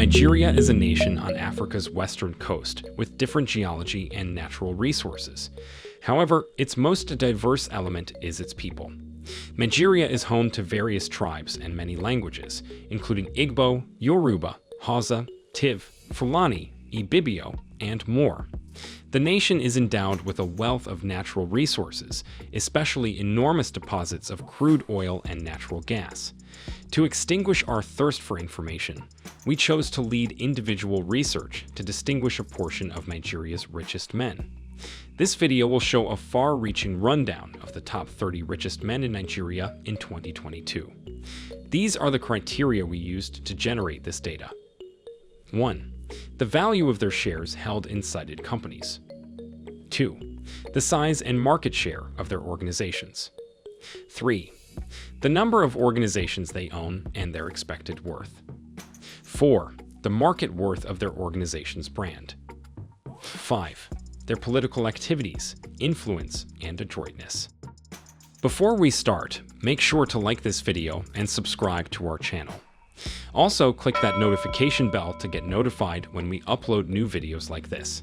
Nigeria is a nation on Africa's western coast with different geology and natural resources. However, its most diverse element is its people. Nigeria is home to various tribes and many languages, including Igbo, Yoruba, Hausa, Tiv, Fulani, Ibibio, and more. The nation is endowed with a wealth of natural resources, especially enormous deposits of crude oil and natural gas. To extinguish our thirst for information, we chose to lead individual research to distinguish a portion of Nigeria's richest men. This video will show a far-reaching rundown of the top 30 richest men in Nigeria in 2022. These are the criteria we used to generate this data. 1. The value of their shares held in cited companies. 2. The size and market share of their organizations. 3. The number of organizations they own and their expected worth. 4. The market worth of their organization's brand. 5. Their political activities, influence, and adroitness. Before we start, make sure to like this video and subscribe to our channel. Also, click that notification bell to get notified when we upload new videos like this.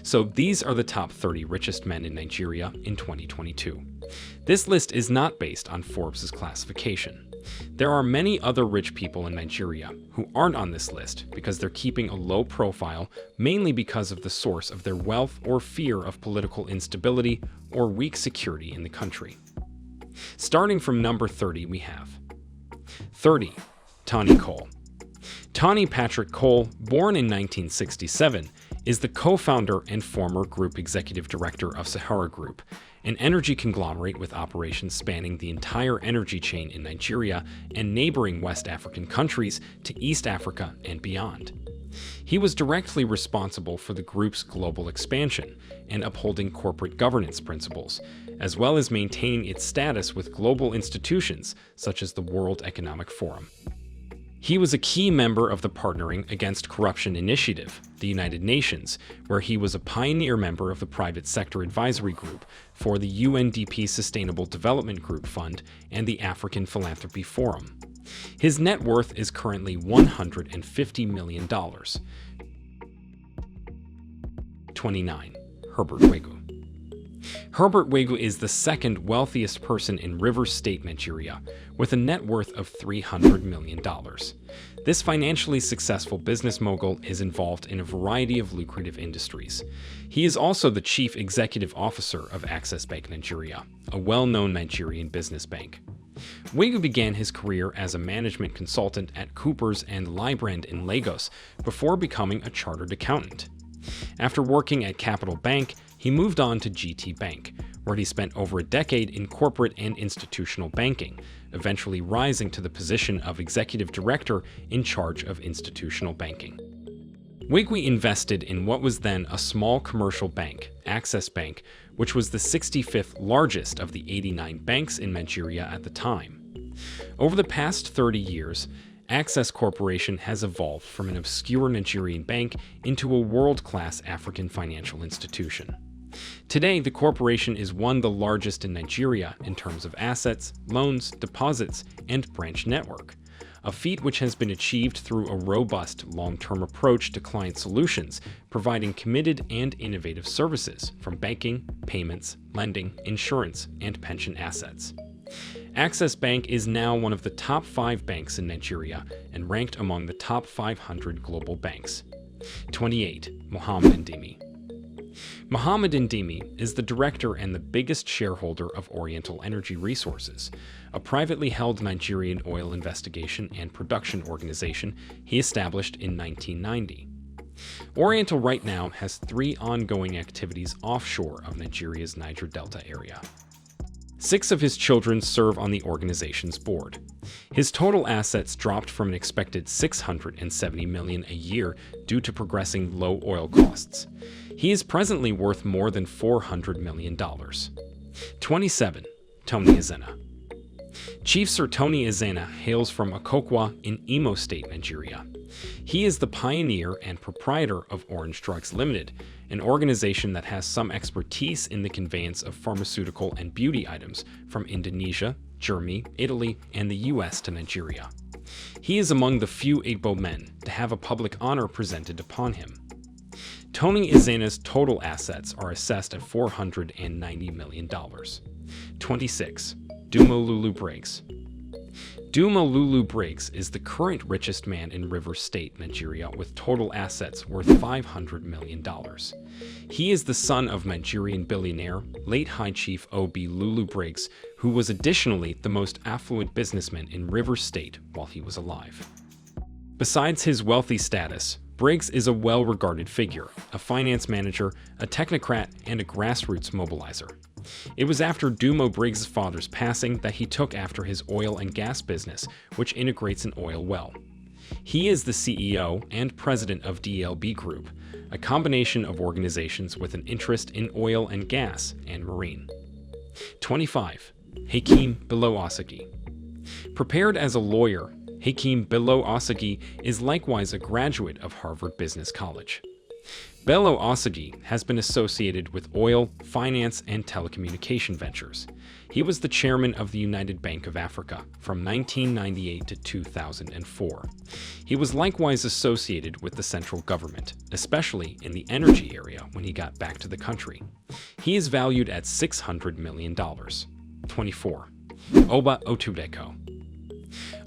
So these are the top 30 richest men in Nigeria in 2022. This list is not based on Forbes' classification. There are many other rich people in Nigeria who aren't on this list because they're keeping a low profile, mainly because of the source of their wealth or fear of political instability or weak security in the country. Starting from number 30, we have 30. Tonye Cole. Tonye Patrick Cole, born in 1967, is the co-founder and former group executive director of Sahara Group, an energy conglomerate with operations spanning the entire energy chain in Nigeria and neighboring West African countries to East Africa and beyond. He was directly responsible for the group's global expansion and upholding corporate governance principles, as well as maintaining its status with global institutions such as the World Economic Forum. He was a key member of the Partnering Against Corruption Initiative, the United Nations, where he was a pioneer member of the Private Sector Advisory Group for the UNDP Sustainable Development Group Fund and the African Philanthropy Forum. His net worth is currently $150 million. 29. Herbert Wigwe. Herbert Wigwe is the second wealthiest person in Rivers State, Nigeria, with a net worth of $300 million. This financially successful business mogul is involved in a variety of lucrative industries. He is also the chief executive officer of Access Bank Nigeria, a well-known Nigerian business bank. Wigwe began his career as a management consultant at Coopers and Lybrand in Lagos before becoming a chartered accountant. After working at Capital Bank, he moved on to GT Bank, where he spent over a decade in corporate and institutional banking, eventually rising to the position of executive director in charge of institutional banking. Wigwe invested in what was then a small commercial bank, Access Bank, which was the 65th largest of the 89 banks in Nigeria at the time. Over the past 30 years, Access Corporation has evolved from an obscure Nigerian bank into a world-class African financial institution. Today, the corporation is one of the largest in Nigeria in terms of assets, loans, deposits, and branch network, a feat which has been achieved through a robust long-term approach to client solutions, providing committed and innovative services from banking, payments, lending, insurance, and pension assets. Access Bank is now one of the top 5 banks in Nigeria and ranked among the top 500 global banks. 28. Mohammed Indimi. Mohammed Indimi is the director and the biggest shareholder of Oriental Energy Resources, a privately held Nigerian oil investigation and production organization he established in 1990. Oriental right now has 3 ongoing activities offshore of Nigeria's Niger Delta area. 6 of his children serve on the organization's board. His total assets dropped from an expected $670 million a year due to progressing low oil costs. He is presently worth more than $400 million. 27. Tonye Ezena. Chief Sir Tonye Ezena hails from Okokwa in Imo State, Nigeria. He is the pioneer and proprietor of Orange Drugs Limited, an organization that has some expertise in the conveyance of pharmaceutical and beauty items from Indonesia, Germany, Italy, and the US to Nigeria. He is among the few Igbo men to have a public honor presented upon him. Tony Ezena's total assets are assessed at $490 million. 26. Dumo Lulu-Briggs. Dumo Lulu-Briggs is the current richest man in Rivers State, Nigeria, with total assets worth $500 million. He is the son of Nigerian billionaire, late High Chief Oba Lulu-Briggs, who was additionally the most affluent businessman in Rivers State while he was alive. Besides his wealthy status, Briggs is a well-regarded figure, a finance manager, a technocrat, and a grassroots mobilizer. It was after Dumo Briggs' father's passing that he took after his oil and gas business, which integrates an oil well. He is the CEO and president of DLB Group, a combination of organizations with an interest in oil and gas and marine. 25. Hakeem Belo-Osagie. Prepared as a lawyer, Hakeem Belo-Osagie is likewise a graduate of Harvard Business College. Belo-Osagie has been associated with oil, finance, and telecommunication ventures. He was the chairman of the United Bank of Africa from 1998 to 2004. He was likewise associated with the central government, especially in the energy area when he got back to the country. He is valued at $600 million. 24. Oba Otudeko.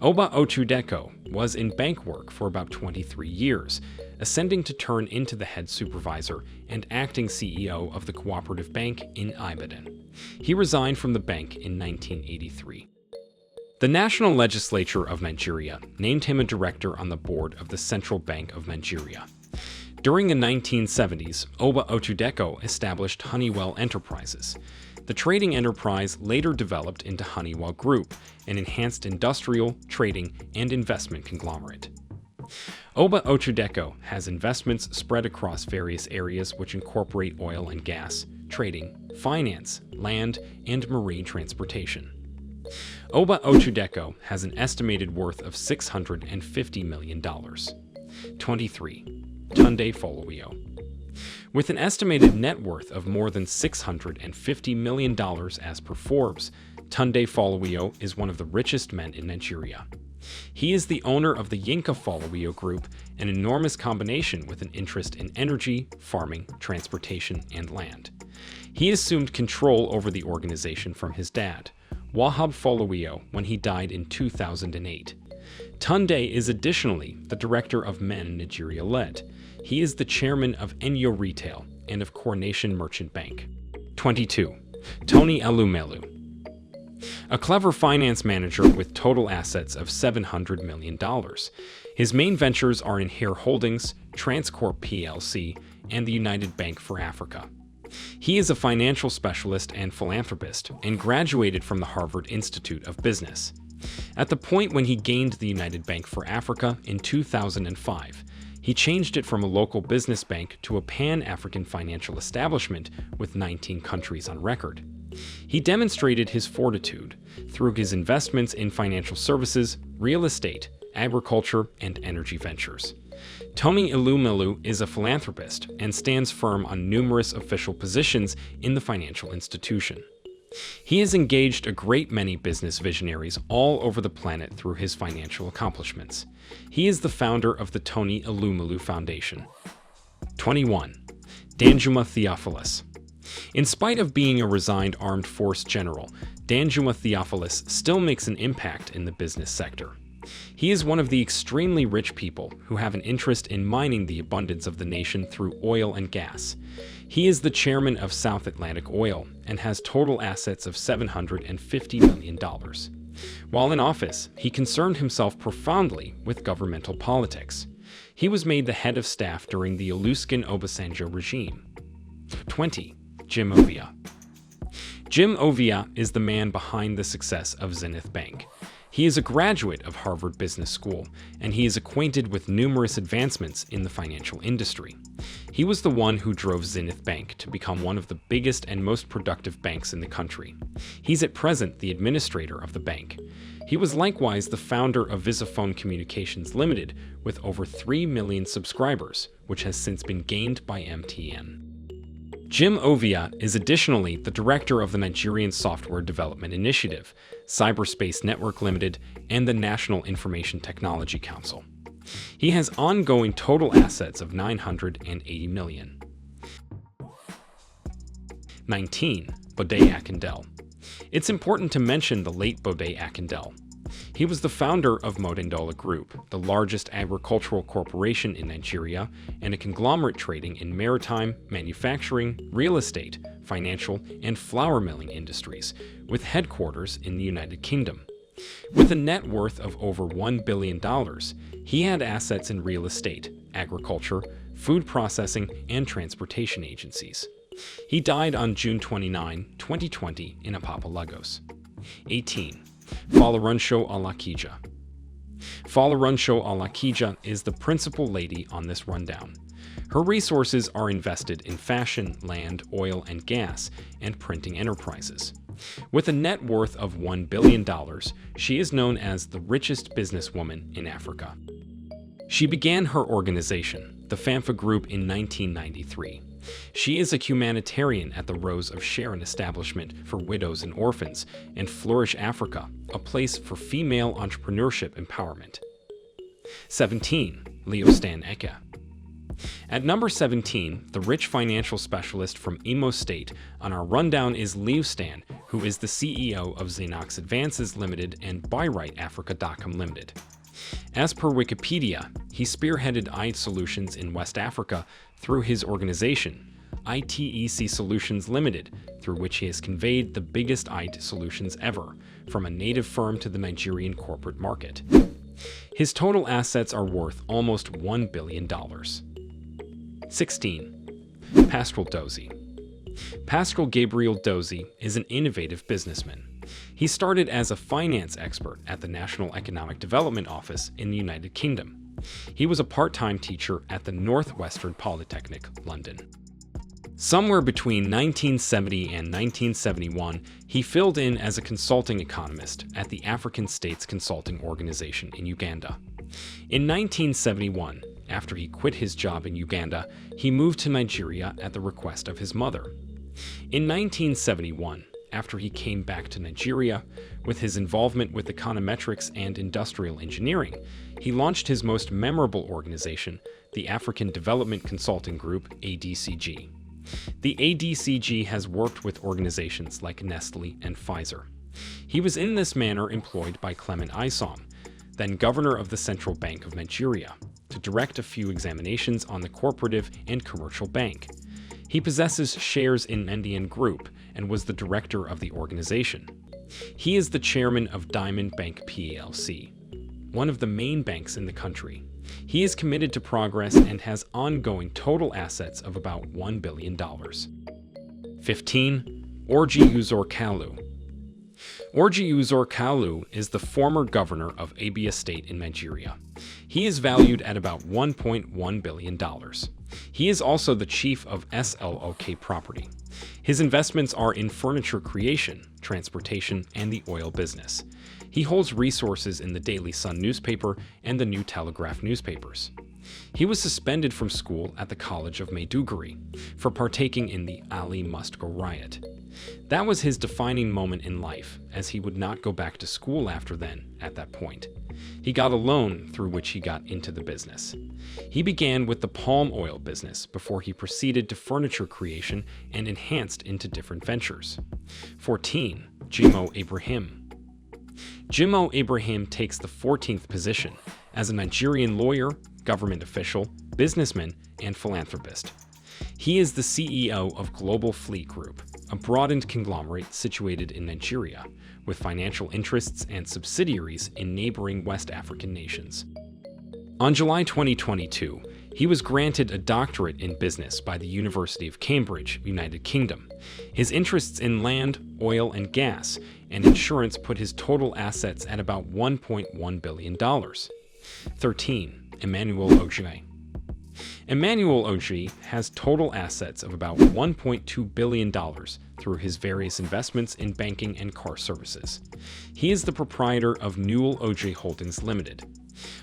Oba Otudeko was in bank work for about 23 years, ascending to turn into the head supervisor and acting CEO of the cooperative bank in Ibadan. He resigned from the bank in 1983. The National Legislature of Nigeria named him a director on the board of the Central Bank of Nigeria. During the 1970s, Oba Otudeko established Honeywell Enterprises. The trading enterprise later developed into Honeywell Group, an enhanced industrial, trading, and investment conglomerate. Oba Otudeko has investments spread across various areas which incorporate oil and gas, trading, finance, land, and marine transportation. Oba Otudeko has an estimated worth of $650 million. 23. Tunde Folawiyo. With an estimated net worth of more than $650 million as per Forbes, Tunde Folawiyo is one of the richest men in Nigeria. He is the owner of the Yinka Folawiyo Group, an enormous combination with an interest in energy, farming, transportation, and land. He assumed control over the organization from his dad, Wahab Folawiyo, when he died in 2008. Tunde is additionally the director of Men Nigeria Led. He is the chairman of Enyo Retail and of Coronation Merchant Bank. 22. Tony Elumelu. A clever finance manager with total assets of $700 million. His main ventures are in Hair Holdings, Transcorp plc, and the United Bank for Africa. He is a financial specialist and philanthropist and graduated from the Harvard Institute of Business. At the point when he gained the United Bank for Africa in 2005, he changed it from a local business bank to a pan-African financial establishment with 19 countries on record. He demonstrated his fortitude through his investments in financial services, real estate, agriculture, and energy ventures. Tony Elumelu is a philanthropist and stands firm on numerous official positions in the financial institution. He has engaged a great many business visionaries all over the planet through his financial accomplishments. He is the founder of the Tony Elumelu Foundation. 21. Danjuma Theophilus. In spite of being a resigned armed force general, Danjuma Theophilus still makes an impact in the business sector. He is one of the extremely rich people who have an interest in mining the abundance of the nation through oil and gas. He is the chairman of South Atlantic Oil and has total assets of $750 million. While in office, he concerned himself profoundly with governmental politics. He was made the head of staff during the Olusegun Obasanjo regime. 20. Jim Ovia. Jim Ovia is the man behind the success of Zenith Bank. He is a graduate of Harvard Business School, and he is acquainted with numerous advancements in the financial industry. He was the one who drove Zenith Bank to become one of the biggest and most productive banks in the country. He's at present the administrator of the bank. He was likewise the founder of Visiphone Communications Limited, with over 3 million subscribers, which has since been gained by MTN. Jim Ovia is additionally the director of the Nigerian Software Development Initiative, Cyberspace Network Limited, and the National Information Technology Council. He has ongoing total assets of $980 million. 19. Bode Akindele. It's important to mention the late Bode Akindele. He was the founder of Modendola Group, the largest agricultural corporation in Nigeria and a conglomerate trading in maritime, manufacturing, real estate, financial, and flour milling industries, with headquarters in the United Kingdom. With a net worth of over $1 billion, he had assets in real estate, agriculture, food processing, and transportation agencies. He died on June 29, 2020 in Apapa, Lagos. 18. Folorunsho Alakija. Folorunsho Alakija is the principal lady on this rundown. Her resources are invested in fashion, land, oil and gas, and printing enterprises. With a net worth of $1 billion, she is known as the richest businesswoman in Africa. She began her organization, the Famfa Group, in 1993. She is a humanitarian at the Rose of Sharon establishment for widows and orphans, and Flourish Africa, a place for female entrepreneurship empowerment. 17. Stan Ekeh. At number 17, the rich financial specialist from Imo State on our rundown is Stan, who is the CEO of Xenox Advances Limited and Byright Africa.com Limited. As per Wikipedia, he spearheaded IT solutions in West Africa through his organization, ITEC Solutions Limited, through which he has conveyed the biggest IT solutions ever, from a native firm to the Nigerian corporate market. His total assets are worth almost $1 billion. 16. Pascal Dozie. Pascal Gabriel Dozie is an innovative businessman. He started as a finance expert at the National Economic Development Office in the United Kingdom. He was a part-time teacher at the Northwestern Polytechnic, London. Somewhere between 1970 and 1971, he filled in as a consulting economist at the African States Consulting Organization in Uganda. In 1971, after he quit his job in Uganda, he moved to Nigeria at the request of his mother. In 1971, after he came back to Nigeria, with his involvement with econometrics and industrial engineering, he launched his most memorable organization, the African Development Consulting Group, ADCG. The ADCG has worked with organizations like Nestle and Pfizer. He was in this manner employed by Clement Isom, then governor of the Central Bank of Nigeria, to direct a few examinations on the corporative and commercial bank. He possesses shares in Mendian Group and was the director of the organization. He is the chairman of Diamond Bank plc, one of the main banks in the country. He is committed to progress and has ongoing total assets of about $1 billion. 15. Orji Uzor Kalu. Orji Uzor Kalu is the former governor of Abia State in Nigeria. He is valued at about $1.1 billion. He is also the chief of SLOK Property. His investments are in furniture creation, transportation, and the oil business. He holds resources in the Daily Sun newspaper and the New Telegraph newspapers. He was suspended from school at the College of Maiduguri for partaking in the Ali Must Go riot. That was his defining moment in life, as he would not go back to school after then, at that point. He got a loan through which he got into the business. He began with the palm oil business before he proceeded to furniture creation and enhanced into different ventures. 14. Jimoh Ibrahim. Jimoh Ibrahim takes the 14th position as a Nigerian lawyer, government official, businessman, and philanthropist. He is the CEO of Global Fleet Group, a broadened conglomerate situated in Nigeria, with financial interests and subsidiaries in neighboring West African nations. On July 2022, he was granted a doctorate in business by the University of Cambridge, United Kingdom. His interests in land, oil and gas, and insurance put his total assets at about $1.1 billion. 13. Emmanuel Ojei. Emmanuel Ojei has total assets of about $1.2 billion through his various investments in banking and car services. He is the proprietor of Newell Ojei Holdings Limited,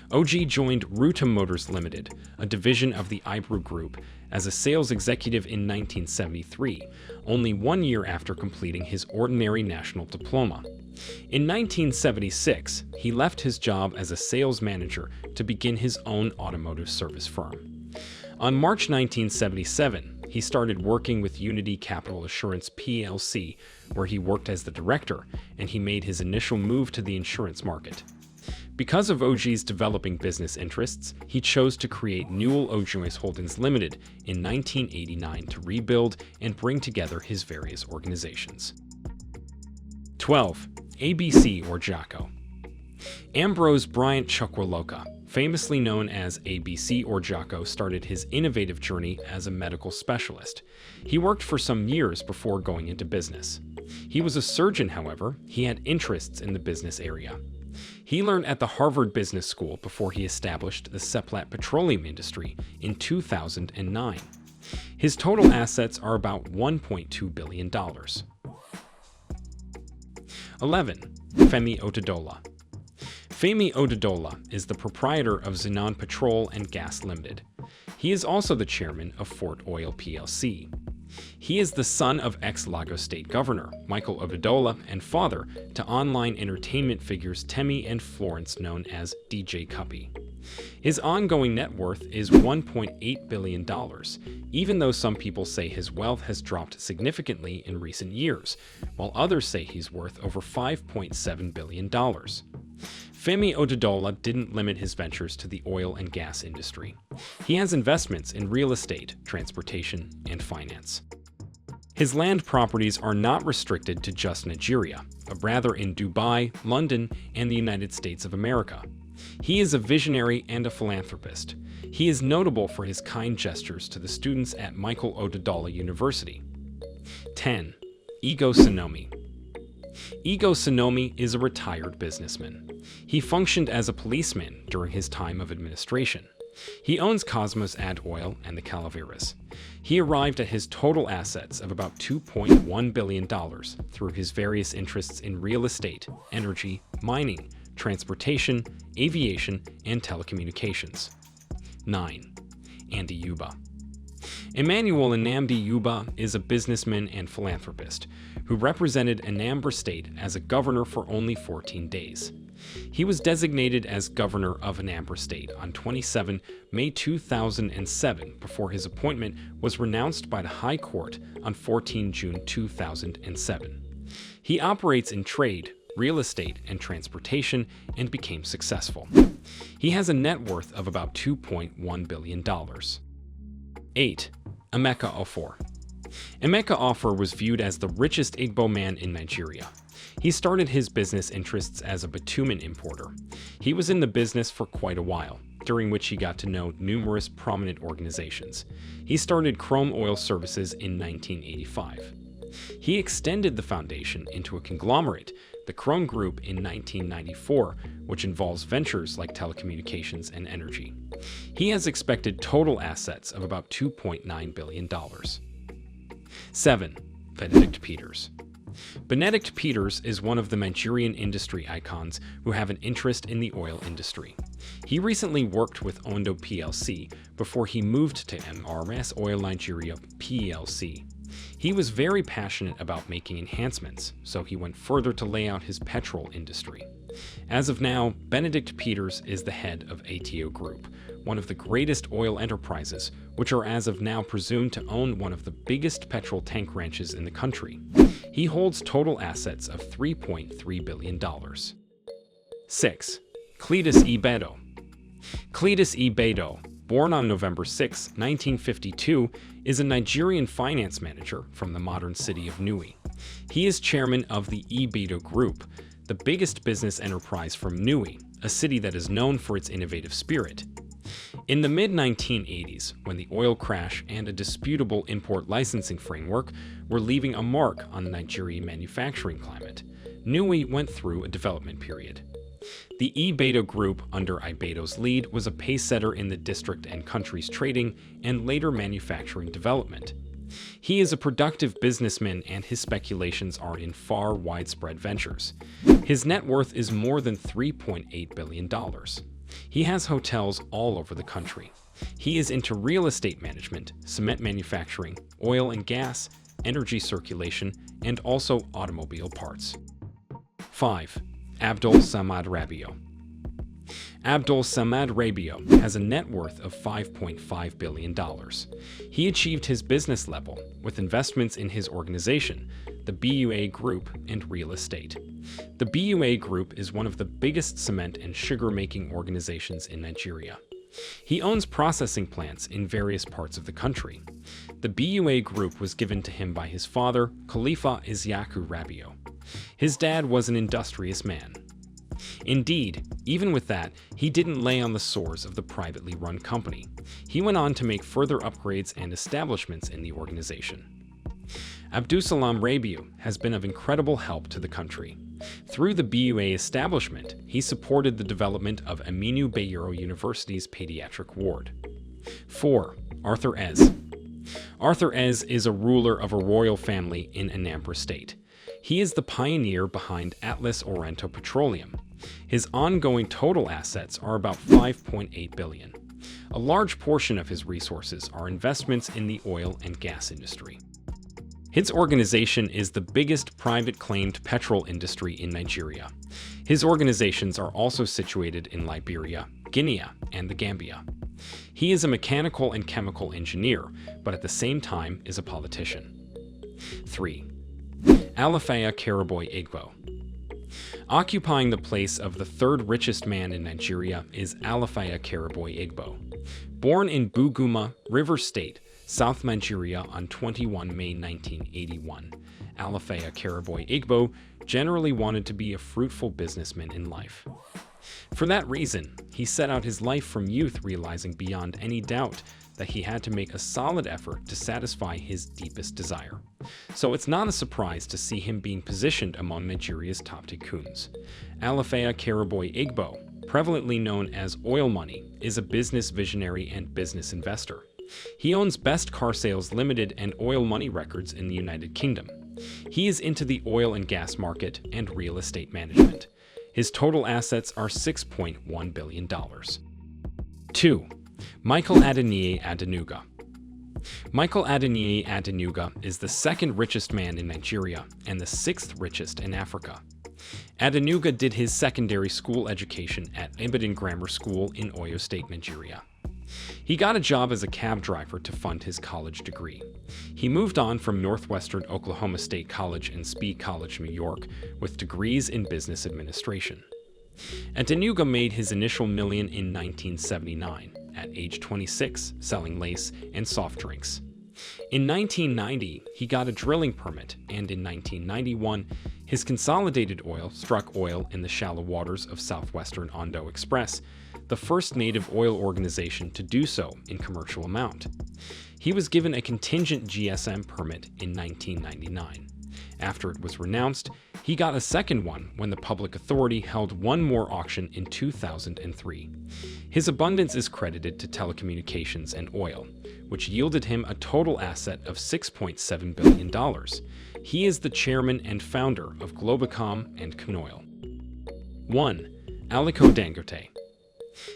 Ojei joined Ruta Motors Limited, a division of the Ibru Group, as a sales executive in 1973, only 1 year after completing his ordinary national diploma. In 1976, he left his job as a sales manager to begin his own automotive service firm. On March 1977, he started working with Unity Capital Assurance plc, where he worked as the director, and he made his initial move to the insurance market. Because of Ojei's developing business interests, he chose to create Newell Ojoyce Holdings Limited in 1989 to rebuild and bring together his various organizations. 12. ABC or Jocko. Ambrose Bryant Chukwueloka, famously known as ABC or Jocko, started his innovative journey as a medical specialist. He worked for some years before going into business. He was a surgeon, however. He had interests in the business area. He learned at the Harvard Business School before he established the Seplat petroleum industry in 2009. His total assets are about $1.2 billion. 11. Femi Otedola. Femi Otedola is the proprietor of Zenon Petrol and Gas Limited. He is also the chairman of Fort Oil plc. He is the son of ex-Lagos State Governor Michael Obadola and father to online entertainment figures Temi and Florence, known as DJ Cuppy. His ongoing net worth is $1.8 billion, even though some people say his wealth has dropped significantly in recent years, while others say he's worth over $5.7 billion. Femi Otedola didn't limit his ventures to the oil and gas industry. He has investments in real estate, transportation, and finance. His land properties are not restricted to just Nigeria, but rather in Dubai, London, and the United States of America. He is a visionary and a philanthropist. He is notable for his kind gestures to the students at Michael Otedola University. 10. Igho Sanomi. Igho Sanomi is a retired businessman. He functioned as a policeman during his time of administration. He owns Cosmos Ad Oil and the Calaveras. He arrived at his total assets of about $2.1 billion through his various interests in real estate, energy, mining, transportation, aviation, and telecommunications. 9. Andy Yuba. Emmanuel Nnamdi Yuba is a businessman and philanthropist who represented Anambra State as a governor for only 14 days. He was designated as governor of Anambra State on 27 May 2007 before his appointment was renounced by the High Court on 14 June 2007. He operates in trade, real estate, and transportation and became successful. He has a net worth of about $2.1 billion. 8. Emeka Ofor. Emeka Ofor was viewed as the richest Igbo man in Nigeria. He started his business interests as a bitumen importer. He was in the business for quite a while, during which he got to know numerous prominent organizations. He started Chrome Oil Services in 1985. He extended the foundation into a conglomerate, the Chrome Group, in 1994, which involves ventures like telecommunications and energy. He has expected total assets of about $2.9 billion. 7. Benedict Peters. Benedict Peters is one of the Nigerian industry icons who have an interest in the oil industry. He recently worked with Ondo plc before he moved to MRS Oil Nigeria plc. He was very passionate about making enhancements, so he went further to lay out his petrol industry. As of now, Benedict Peters is the head of ATO Group, one of the greatest oil enterprises, which are as of now presumed to own one of the biggest petrol tank ranches in the country. He holds total assets of $3.3 billion. 6. Cletus Ibeto. Cletus Ibeto, born on November 6, 1952, is a Nigerian finance manager from the modern city of Nnewi. He is chairman of the Ibibio Group, the biggest business enterprise from Nnewi, a city that is known for its innovative spirit. In the mid-1980s, when the oil crash and a disputable import licensing framework were leaving a mark on the Nigerian manufacturing climate, Nnewi went through a development period. The Ibibio Group, under Ibeto's lead, was a pacesetter in the district and country's trading and later manufacturing development. He is a productive businessman and his speculations are in widespread ventures. His net worth is more than $3.8 billion. He has hotels all over the country. He is into real estate management, cement manufacturing, oil and gas, energy circulation, and also automobile parts. 5. Abdul Samad Rabiou. Abdul Samad Rabiou has a net worth of $5.5 billion. He achieved his business level with investments in his organization, the BUA Group, and real estate. The BUA Group is one of the biggest cement and sugar-making organizations in Nigeria. He owns processing plants in various parts of the country. The BUA Group was given to him by his father, Khalifa Isiaku Rabiou. His dad was an industrious man. Indeed, even with that, he didn't lay on the sores of the privately run company. He went on to make further upgrades and establishments in the organization. Abdusalam Rabiou has been of incredible help to the country. Through the BUA establishment, he supported the development of Aminu Bayero University's pediatric ward. 4. Arthur Ez. Arthur Ez is a ruler of a royal family in Anambra State. He is the pioneer behind Atlas Oriental Petroleum. His ongoing total assets are about $5.8 billion. A large portion of his resources are investments in the oil and gas industry. His organization is the biggest private claimed petrol industry in Nigeria. His organizations are also situated in Liberia, Guinea, and the Gambia. He is a mechanical and chemical engineer, but at the same time is a politician. 3. Alafayaa Kariboye-Igbo. Occupying the place of the third richest man in Nigeria is Alafayaa Kariboye-Igbo. Born in Buguma, River State, South Nigeria on 21 May 1981, Alafayaa Kariboye-Igbo generally wanted to be a fruitful businessman in life. For that reason, he set out his life from youth realizing beyond any doubt that he had to make a solid effort to satisfy his deepest desire. So it's not a surprise to see him being positioned among Nigeria's top tycoons. Alafayaa Kariboye-Igbo, prevalently known as Oil Money, is a business visionary and business investor. He owns Best Car Sales Limited and Oil Money Records in the United Kingdom. He is into the oil and gas market and real estate management. His total assets are $6.1 billion. 2. Michael Adeniyi Adenuga. Michael Adeniyi Adenuga is the second richest man in Nigeria and the sixth richest in Africa. Adenuga did his secondary school education at Ibadan Grammar School in Oyo State, Nigeria. He got a job as a cab driver to fund his college degree. He moved on from Northwestern Oklahoma State College and Speed College, New York, with degrees in business administration. Adenuga made his initial million in 1979, at age 26, selling lace and soft drinks. In 1990, he got a drilling permit, and in 1991, his Consolidated Oil struck oil in the shallow waters of southwestern Ondo Express, the first native oil organization to do so in commercial amount. He was given a contingent GSM permit in 1999. After it was renounced, he got a second one when the public authority held one more auction in 2003. His abundance is credited to telecommunications and oil, which yielded him a total asset of $6.7 billion. He is the chairman and founder of Globacom and Knoil. 1. Aliko Dangote.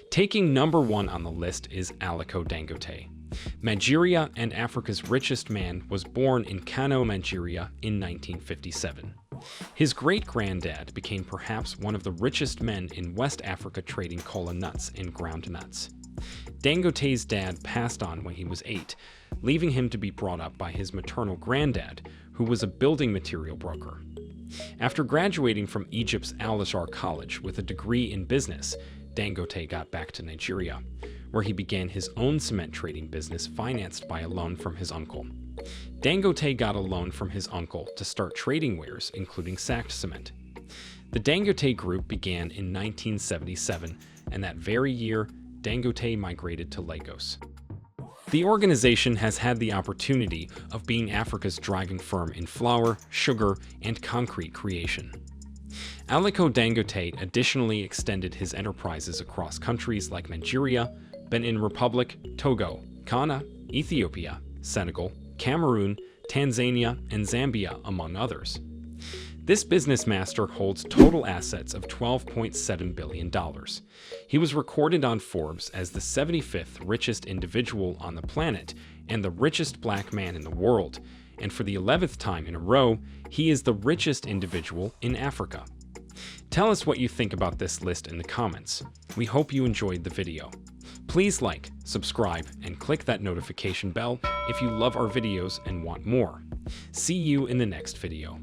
Taking number 1 on the list is Aliko Dangote. Nigeria and Africa's richest man was born in Kano, Nigeria in 1957. His great-granddad became perhaps one of the richest men in West Africa trading kola nuts and ground nuts. Dangote's dad passed on when he was 8, leaving him to be brought up by his maternal granddad, who was a building material broker. After graduating from Egypt's Al-Azhar College with a degree in business, Dangote got back to Nigeria, where he began his own cement trading business financed by a loan from his uncle. Dangote got a loan from his uncle to start trading wares, including sacked cement. The Dangote Group began in 1977, and that very year, Dangote migrated to Lagos. The organization has had the opportunity of being Africa's driving firm in flour, sugar, and concrete creation. Aliko Dangote additionally extended his enterprises across countries like Nigeria, Benin Republic, Togo, Ghana, Ethiopia, Senegal, Cameroon, Tanzania, and Zambia, among others. This business master holds total assets of $12.7 billion. He was recorded on Forbes as the 75th richest individual on the planet and the richest black man in the world, and for the 11th time in a row, he is the richest individual in Africa. Tell us what you think about this list in the comments. We hope you enjoyed the video. Please like, subscribe, and click that notification bell if you love our videos and want more. See you in the next video.